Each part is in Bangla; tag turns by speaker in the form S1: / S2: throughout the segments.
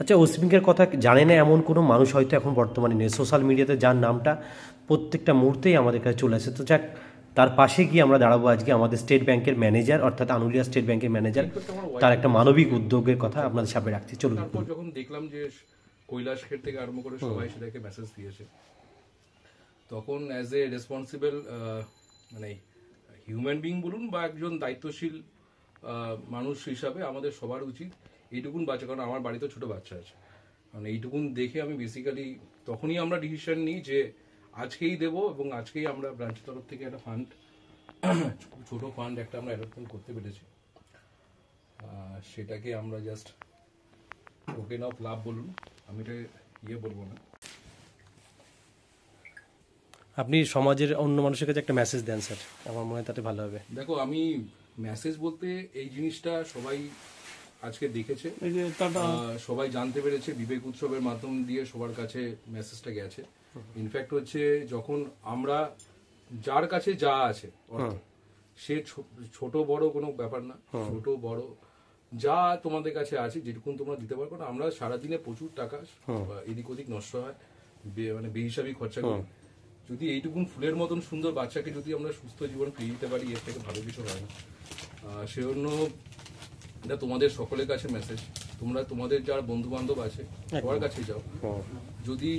S1: আচ্ছা, অস্মিকের কথা জানে না এমন কোনো মানুষ হয়তো এখন বর্তমানে নেই। সোশ্যাল মিডিয়াতে যার নামটা প্রত্যেকটা মুহূর্তেই আমাদের কাছে চলে আসে। তো যাক, তার পাশে গিয়ে আমরা দাঁড়াবো আজকে। আমাদের স্টেট ব্যাংকের ম্যানেজার, অর্থাৎ আনুলিয়া স্টেট ব্যাংকের ম্যানেজার, তার একটা মানবিক উদ্যোগের কথা আপনাদের সামনে রাখছি। চলুন।
S2: তারপর যখন দেখলাম যে কৈলাস খের থেকে আরম্ভ করে সবাই সেটাকে মেসেজ দিয়েছে, তখন অ্যাজ এ রেসপন্সিবল মানে হিউম্যান বিং বলুন বা একজন দায়িত্বশীল মানুষ হিসাবে আমাদের সবার উচিত এইটুকুন বাচ্চা, কারণ আমার বাড়িতে ছোট বাচ্চা আছে, মানে এইটুকুন দেখে আমি বেসিক্যালি তখনই আমরা ডিসিশন নিই যে আজকেই দেব, এবং আজকেই আমরা ব্রাঞ্চের তরফ থেকে একটা ফান্ড, ছোট ফান্ড একটা আমরা অ্যালটমেন্ট করতে পেরেছি। সেটাকে আমরা জাস্ট টোকেন অফ লাভ বলুন, আমি এটা বলবো না।
S1: আপনি সমাজের অন্য মানুষের কাছে একটা মেসেজ দেন স্যার, আমার মনে হয় তাতে ভালো হবে।
S2: দেখো, আমি মেসেজ বলতে এই জিনিসটা সবাই আজকে দেখেছে, সবাই জানতে পেরেছে, বিবেক উৎসবের মাধ্যম দিয়ে সবার কাছে মেসেজটা গেছে। ইনফ্যাক্ট হচ্ছে, যখন আমরা যার কাছে যা আছে, সে ছোট বড় কোনো ব্যাপার না, ছোট বড় যা তোমাদের কাছে আছে যেটুকুন তোমরা দিতে পারবো না, আমরা সারাদিনে প্রচুর টাকা এদিক ওদিক নষ্ট হয়, মানে বেহিসাবি খরচা করি। যদি এইটুকুন ফুলের মতন সুন্দর বাচ্চাকে যদি আমরা সুস্থ জীবন ফিরিয়ে দিতে পারি, এর থেকে ভালো কিছু হয় না। সেজন্য এটা তোমাদের সকলের কাছে মেসেজ, তোমরা তোমাদের যারা বন্ধু বান্ধব আছে সবার কাছে যাও। যদি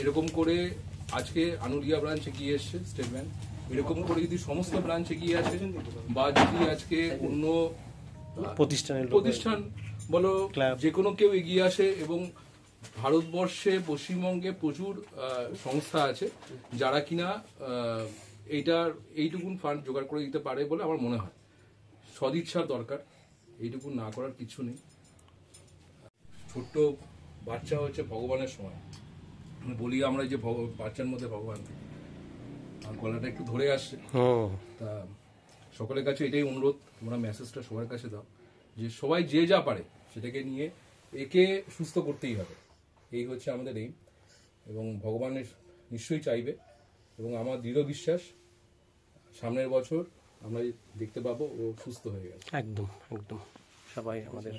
S2: এরকম করে আজকে আনুলিয়া ব্রাঞ্চ এগিয়ে এসছে স্টেট ব্যাংক, এরকম করে যদি সমস্ত ব্রাঞ্চ এগিয়ে আসে, বা যদি আজকে অন্য প্রতিষ্ঠান বলো যে কোনো কেউ এগিয়ে আসে, এবং ভারতবর্ষে পশ্চিমবঙ্গে প্রচুর সংস্থা আছে যারা কিনা এইটুকুন ফান্ড জোগাড় করে দিতে পারে বলে আমার মনে হয়। সদিচ্ছার দরকার, এইটুকুন না করার কিছু নেই। ছোট্ট বাচ্চা হচ্ছে ভগবানের সময়, বলি আমরা যে বাচ্চার মধ্যে ভগবান, গলাটা একটু ধরে আসছে। তা সকলের কাছে এটাই অনুরোধ, তোমরা মেসেজটা সবার কাছে দাও যে সবাই যে যা পারে সেটাকে নিয়ে একে সুস্থ করতেই হবে, এই হচ্ছে আমাদের এইম। এবং ভগবানের নিশ্চয়ই চাইবে, এবং আমার দৃঢ় বিশ্বাস সামনের বছর আমরা দেখতে পাবো ও সুস্থ হয়ে গেছে।
S1: একদম একদম, সবাই আমাদের